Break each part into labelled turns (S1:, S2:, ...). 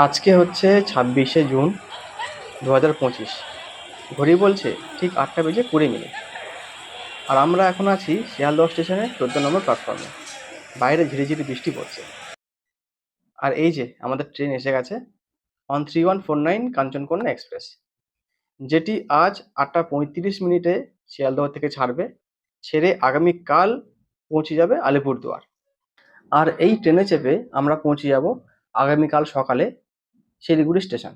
S1: আজকে হচ্ছে 26শে জুন 2025। ঘড়ি বলছে ঠিক 8টা বেজে 20 মিনিট। আর আমরা এখন আছি শিয়ালদহ স্টেশনের 14 নম্বর প্ল্যাটফর্মে। বাইরে ঝিরিঝিরি বৃষ্টি পড়ছে। আর এই যে আমাদের ট্রেন এসে গেছে, 13149 কাঞ্চনকন্যা এক্সপ্রেস, যেটি আজ 8টা 35 মিনিটে শিয়ালদহ থেকে ছাড়বে, ছেড়ে আগামীকাল পৌঁছে যাবে আলিপুরদুয়ার। আর এই ট্রেনে চেপে আমরা পৌঁছে যাব আগামীকাল সকালে শিলিগুড়ি স্টেশন।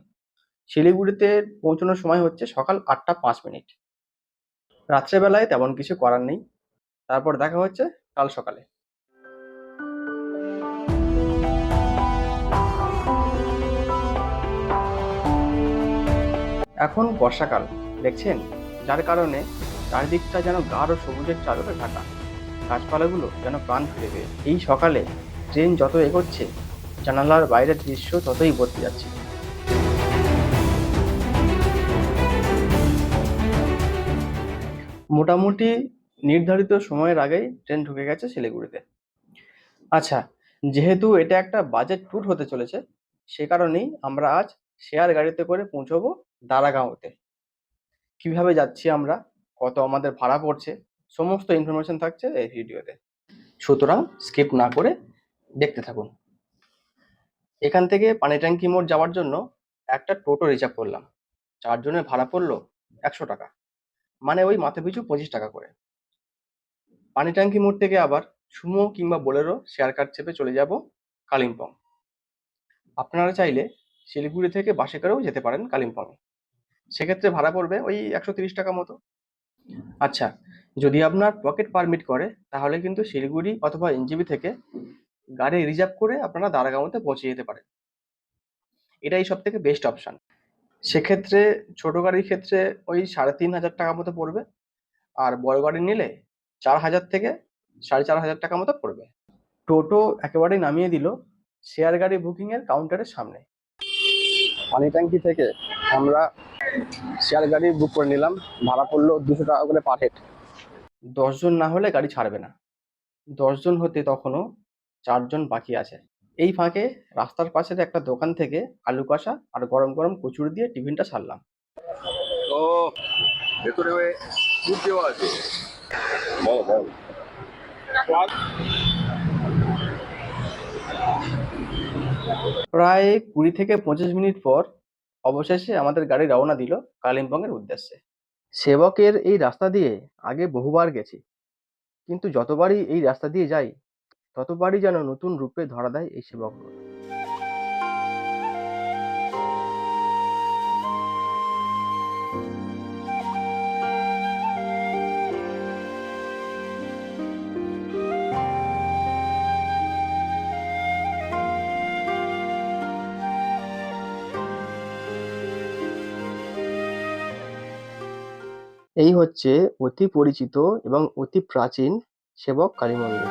S1: শিলিগুড়িতে পৌঁছানোর সময় হচ্ছে সকাল 8টা 5 মিনিট। রাত্রেবেলায় তেমন কিছু করার নেই, তারপর দেখা হচ্ছে কাল সকালে। এখন বর্ষাকাল দেখছেন, যার কারণে চারিদিকটা যেন গাঢ় সবুজের চাদরে ঢাকা। গাছপালাগুলো যেন প্রাণ ফিরে পেয়েছে। এই সকালে ট্রেন যত এগোচ্ছে, জানালার বাইরের দৃশ্য ততই বদলে যাচ্ছে। মোটামুটি নির্ধারিত সময়ের আগেই ট্রেন ঢুকে গেছে শিলিগুড়িতে। আচ্ছা, যেহেতু এটা একটা বাজেট ট্যুর হতে চলেছে, সে কারণেই আমরা আজ শেয়ার গাড়িতে করে পৌঁছবো দারাগাঁওতে। কিভাবে যাচ্ছি আমরা, কত আমাদের ভাড়া পড়ছে, সমস্ত ইনফরমেশন থাকছে এই ভিডিওতে। সুতরাং স্কিপ না করে দেখতে থাকুন। এখান থেকে পানি ট্যাঙ্কি মোড় যাওয়ার জন্য একটা টোটো রিজার্ভ করলাম। 4 জনের ভাড়া পড়লো 100 টাকা, মানে ওই মাথাপিছু 25 টাকা করে। পানি ট্যাঙ্কি মোড় থেকে আবার সুমো কিংবা বোলেরো শেয়ার কার চেপে চলে যাব কালিম্পং। আপনারা চাইলে শিলিগুড়ি থেকে বাসে করেও যেতে পারেন কালিম্পংয়ে, সেক্ষেত্রে ভাড়া পড়বে ওই 130 টাকা মতো। আচ্ছা, যদি আপনার পকেট পারমিট করে তাহলে কিন্তু শিলিগুড়ি অথবা এনজেপি থেকে গাড়ি রিজার্ভ করে আপনারা দারাগাঁওতে পৌঁছে যেতে পারেন। এটাই সব থেকে বেস্ট অপশান। সেক্ষেত্রে ছোট গাড়ির ক্ষেত্রে ওই 3500 টাকা মতো পড়বে, আর বড় গাড়ি নিলে 4000 থেকে 4500 টাকা মতো পড়বে। টোটো একেবারেই নামিয়ে দিল শেয়ার গাড়ি বুকিংয়ের কাউন্টারের সামনে। পানি ট্যাঙ্কি থেকে আমরা শেয়ার গাড়ি বুক করে নিলাম, ভাড়া পড়লো 200 টাকা করে পার হেড। 10 জন না হলে গাড়ি ছাড়বে না। 10 জন হতে তখনও 4 জন বাকি আছে। এই ফাঁকে রাস্তার পাশের একটা দোকান থেকে আলু কষা আর গরম গরম কচুরি দিয়ে টিফিনটা সারলাম।
S2: তো ভেতরে দুধ দেওয়া আছে। বল বল।
S1: প্রায় 20 থেকে 25 মিনিট পর অবশেষে আমাদের গাড়ি রওনা দিল কালিম্পংয়ের উদ্দেশ্যে। সেবকের এই রাস্তা দিয়ে আগে বহুবার গেছি, কিন্তু যতবারই এই রাস্তা দিয়ে যাই ততবারই যেন নতুন রূপে ধরা দেয় এই সেবক রোড। এই হচ্ছে অতি পরিচিত এবং অতি প্রাচীন সেবক কালী মন্দির।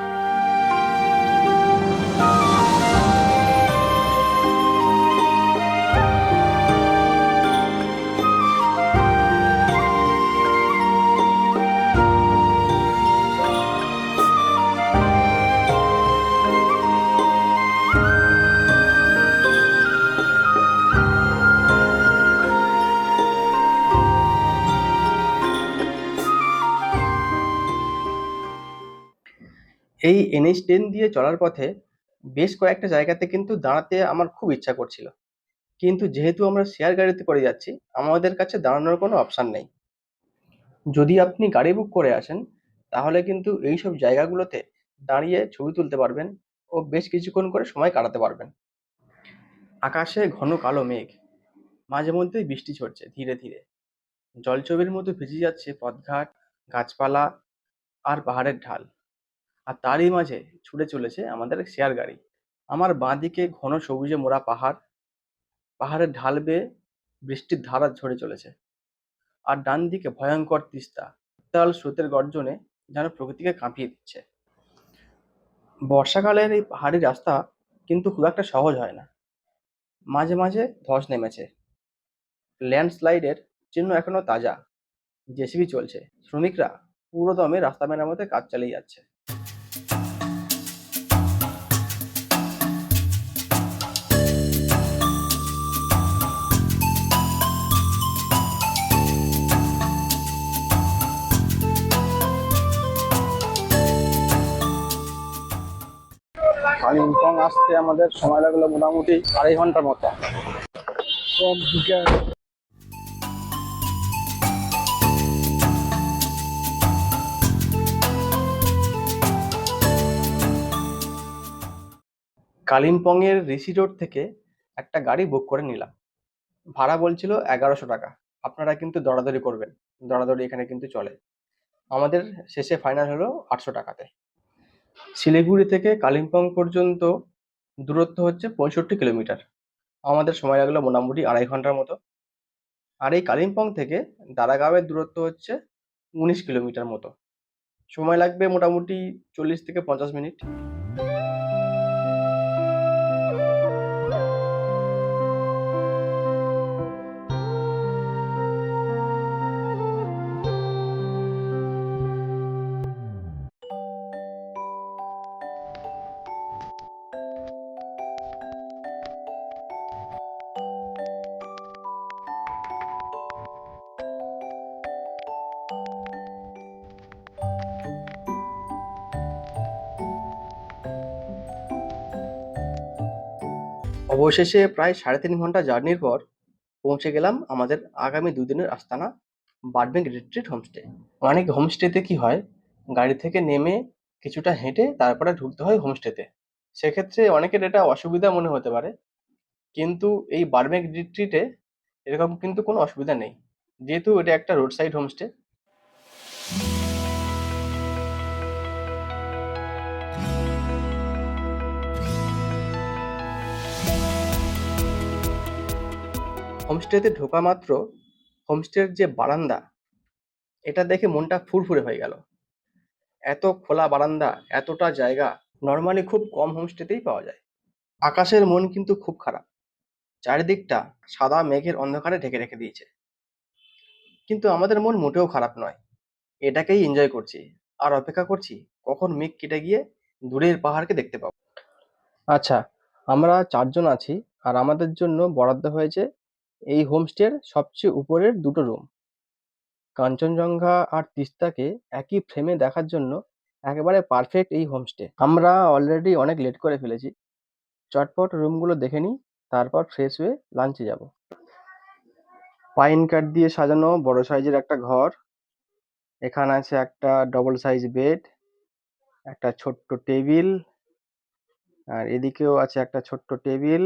S1: এই NH10 দিয়ে চলার পথে বেশ কয়েকটা জায়গাতে কিন্তু দাঁড়াতে আমার খুব ইচ্ছা করছিল, কিন্তু যেহেতু আমরা শেয়ার গাড়িতে করে যাচ্ছি, আমাদের কাছে দাঁড়ানোর কোনো অপশান নেই। যদি আপনি গাড়ি বুক করে আসেন তাহলে কিন্তু এইসব জায়গাগুলোতে দাঁড়িয়ে ছবি তুলতে পারবেন ও বেশ কিছুক্ষণ করে সময় কাটাতে পারবেন। আকাশে ঘন কালো মেঘ, মাঝে মধ্যেই বৃষ্টি ঝরছে ধীরে ধীরে। জলছবির মতো ভেসে যাচ্ছে পথঘাট, গাছপালা আর পাহাড়ের ঢাল। আর তারই মাঝে ছুটে চলেছে আমাদের শেয়ার গাড়ি। আমার বাঁদিকে ঘন সবুজে মোড়া পাহাড়, পাহাড়ের ঢাল বেয়ে বৃষ্টির ধারা ঝরে চলেছে। আর ডান দিকে ভয়ঙ্কর তিস্তা, উত্তাল স্রোতের গর্জনে যেন প্রকৃতিকে কাঁপিয়ে দিচ্ছে। বর্ষাকালের এই পাহাড়ি রাস্তা কিন্তু খুব একটা সহজ হয় না। মাঝে মাঝে ধস নেমেছে, ল্যান্ডস্লাইডের চিহ্ন এখনো তাজা। জেসিবি চলছে, শ্রমিকরা পুরো দমে রাস্তা মেরামতের কাজ চালিয়ে যাচ্ছে। আসতে আমাদের সময় লাগলো মোটামুটি 2.5 ঘন্টার মতো। কালিম্পংয়ের ঋষি রোড থেকে একটা গাড়ি বুক করে নিলাম। ভাড়া বলছিল 1100 টাকা। আপনারা কিন্তু দরাদরি করবেন, দরাদরি এখানে কিন্তু চলে। আমাদের শেষে ফাইনাল হলো 800 টাকাতে। শিলিগুড়ি থেকে কালিম্পং পর্যন্ত দূরত্ব হচ্ছে 65 কিলোমিটার। আমাদের সময় লাগলো মোটামুটি 2.5 ঘন্টার মতো। আর এই কালিম্পং থেকে দারাগাঁওয়ের দূরত্ব হচ্ছে 19 কিলোমিটার মতো। সময় লাগবে মোটামুটি 40 থেকে 50 মিনিট। অবশেষে প্রায় 3.5 ঘন্টা জার্নির পর পৌঁছে গেলাম আমাদের আগামী 2 দিনের আস্তানা বার্ডবেঙ্ক রিট্রিট হোমস্টে। অনেক হোমস্টেতে কি হয়, গাড়ি থেকে নেমে কিছুটা হেঁটে তারপরে ঢুকতে হয় হোমস্টেতে। সেক্ষেত্রে অনেকের এটা অসুবিধা মনে হতে পারে, কিন্তু এই বার্ডবেঙ্ক রিট্রিটে এরকম কিন্তু কোনো অসুবিধা নেই, যেহেতু এটা একটা রোড সাইড হোমস্টে। হোমস্টেতে ঢোকা মাত্র হোমস্টের যে বারান্দা, এটা দেখে মনটা ফুরফুরে হয়ে গেল। এত খোলা বারান্দা, এতটা জায়গা নর্মালি খুব কম হোমস্টেতেই পাওয়া যায়। আকাশের মন কিন্তু খুব খারাপ, চারিদিকটা সাদা মেঘের অন্ধকারে ঢেকে রেখে দিয়েছে। কিন্তু আমাদের মন মোটেও খারাপ নয়, এটাকেই এনজয় করছি আর অপেক্ষা করছি কখন মেঘ কেটে গিয়ে দূরের পাহাড়কে দেখতে পাবো। আচ্ছা, আমরা 4 জন আছি আর আমাদের জন্য বরাদ্দ হয়েছে এই হোমস্টের সবচেয়ে উপরের 2টো রুম। কাঞ্চনজঙ্ঘা আর তিস্তাকে একই ফ্রেমে দেখার জন্য একেবারে পারফেক্ট এই হোমস্টে। আমরা অলরেডি অনেক লেট করে ফেলেছি, চটপট রুমগুলো দেখে নিই, তারপর ফ্রেশ হয়ে লাঞ্চে যাব। পাইন কাঠ দিয়ে সাজানো বড় সাইজের একটা ঘর। এখানে আছে একটা ডবল সাইজ বেড, একটা ছোট্ট টেবিল, আর এদিকেও আছে একটা ছোট্ট টেবিল।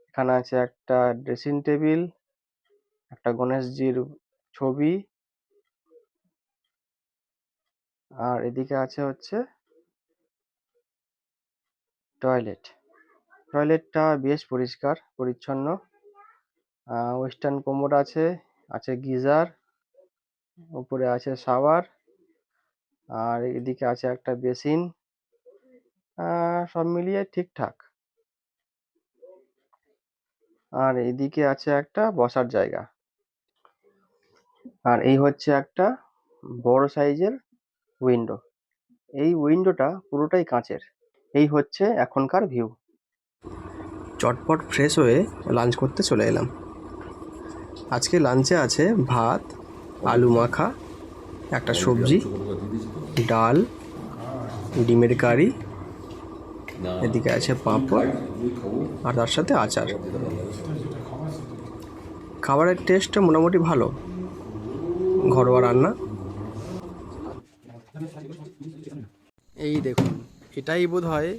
S1: এখানে আছে একটা ড্রেসিং টেবিল, একটা গণেশজির ছবি, আর এদিকে আছে হচ্ছে টয়লেট। টয়লেটটা বেশ পরিষ্কার পরিচ্ছন্ন। ওয়েস্টার্ন কোমোড আছে, আছে গিজার, উপরে আছে শাওয়ার, আর এদিকে আছে একটা বেসিন। সব মিলিয়ে ঠিকঠাক। আর এদিকে আছে একটা বসার জায়গা। আর এই হচ্ছে একটা বড় সাইজের উইন্ডো। এই উইন্ডোটা পুরোটাই কাঁচের। এই হচ্ছে এখনকার ভিউ। চটপট ফ্রেশ হয়ে লাঞ্চ করতে চলে এলাম। আজকে লাঞ্চে আছে ভাত, আলু মাখা, একটা সবজি, ডাল, ডিমের কারি, এদিকে আছে পাঁপড়, আর তার সাথে আচার। খাবারের টেস্টটা মোটামুটি ভালো, ঘরোয়া রান্না। এই দেখুন, এটাই বোধহয়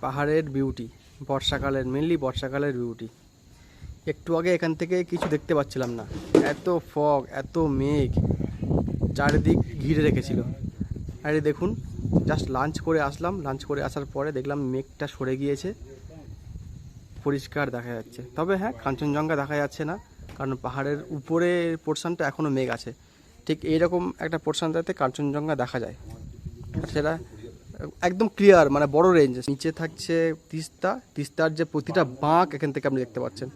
S1: পাহাড়ের বিউটি, বর্ষাকালের, মেনলি বর্ষাকালের বিউটি। একটু আগে এখান থেকে কিছু দেখতে পাচ্ছিলাম না, এত ফগ, এত মেঘ চারিদিক ঘিরে রেখেছিল। আর এই দেখুন, জাস্ট লাঞ্চ করে আসলাম, লাঞ্চ করে আসার পরে দেখলাম মেঘটা সরে গিয়েছে, পরিষ্কার দেখা যাচ্ছে। তবে হ্যাঁ, কাঞ্চনজঙ্ঘা দেখা যাচ্ছে না, কারণ পাহাড়ের উপরের পোর্শনটা এখনও মেঘ আছে। ঠিক এইরকম একটা পোর্শনটাতে কাঞ্চনজঙ্ঘা দেখা যায়, আর সেটা একদম ক্লিয়ার, মানে বড় রেঞ্জ। নিচে থাকছে তিস্তা, তিস্তার যে প্রতিটা বাঁক এখান থেকে আপনি দেখতে পাচ্ছেন।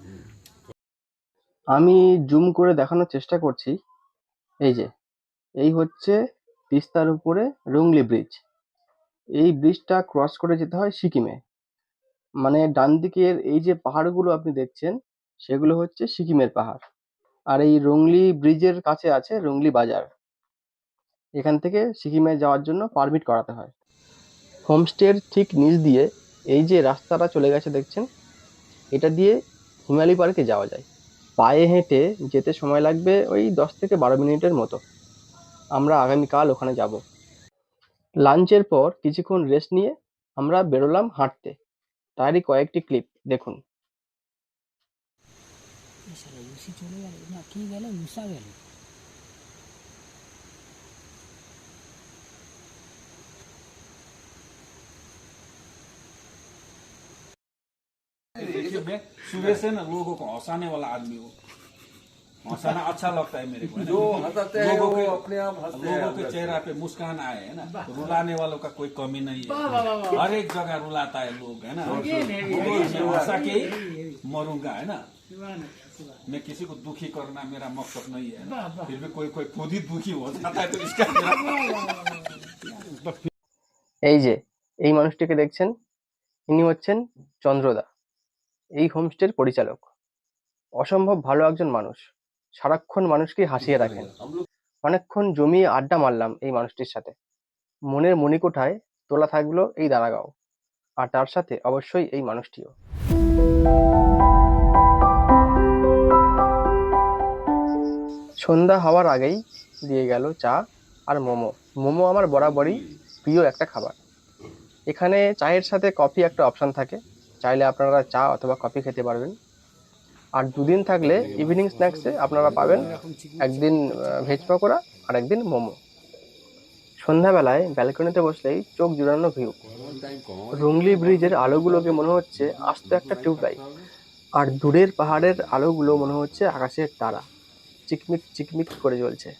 S1: আমি জুম করে দেখানোর চেষ্টা করছি। এই যে, এই হচ্ছে তিস্তার উপরে রুংলি ব্রিজ। এই ব্রিজটা ক্রস করে যেতে হয় সিকিমে। মানে ডান দিকের এই যে পাহাড়গুলো আপনি দেখছেন, সেগুলো হচ্ছে সিকিমের পাহাড়। আর এই রুংলি ব্রিজের কাছে আছে রুংলি বাজার। এখান থেকে সিকিমে যাওয়ার জন্য পারমিট করাতে হয়। হোমস্টের ঠিক নিচ দিয়ে এই যে রাস্তাটা চলে গেছে দেখছেন, এটা দিয়ে হিমালয় পার্কে যাওয়া যায়। পায়ে হেঁটে যেতে সময় লাগবে ওই 10 থেকে 12 মিনিটের মতো। আমরা আগামীকাল ওখানে যাব। লাঞ্চের পর কিছুক্ষণ রেস্ট নিয়ে আমরা বেরোলাম হাঁটতে। তারই কয়েকটি ক্লিপ দেখুন।
S3: চলে গেল না, কি গেল, উষা গেল।
S4: देखिए मैं सुबह से ना लोगों को हंसाने वाला आदमी हूँ। हंसाना अच्छा लगता है मेरे को, है ना?
S2: जो हंसाते हैं
S4: लोगों
S2: वो
S4: के
S2: अपने आप हंसते हैं
S4: लोगों के
S2: अंदर से।
S4: चेहरा पे मुस्कान आए, है ना? रुलाने वालों का कोई कमी नहीं है। हर एक जगह रुलाता है लोग, है ना? मैं हंसा के ही मरूंगा, है ना? मैं किसी को दुखी करना मेरा मकसद नहीं है ना? फिर भी कोई कोई खुद ही दुखी हो जाता है, तो इसका
S1: এই যে এই মানুষটিকে দেখছেন, ইনি হচ্ছেন চন্দ্রদা, এই হোমস্টের পরিচালক। অসম্ভব ভালো একজন মানুষ, সারাক্ষণ মানুষকে হাসিয়ে রাখেন। অনেকক্ষণ জমিয়ে আড্ডা মারলাম এই মানুষটির সাথে। মনের মণিকোঠায় তোলা থাকলো এই দানাগাঁও, আর তার সাথে অবশ্যই এই মানুষটিও। সন্ধ্যা হওয়ার আগেই দিয়ে গেল চা আর মোমো। মোমো আমার বরাবরই প্রিয় একটা খাবার। এখানে চায়ের সাথে কফি একটা অপশন থাকে, চাইলে আপনারা চা অথবা কফি খেতে পারবেন। আর দুদিন থাকলে ইভিনিং স্ন্যাক্সে আপনারা পাবেন একদিন ভেজ পকোড়া আর একদিন মোমো। সন্ধ্যাবেলায় ব্যালকনিতে বসলেই চোখ জুড়ানো ভিউ। রুংলি ব্রিজের আলোগুলোকে মনে হচ্ছে আস্ত একটা টিউবলাইট, আর দূরের পাহাড়ের আলোগুলো মনে হচ্ছে আকাশের তারা, চিকমিক চিকমিক করে জ্বলছে।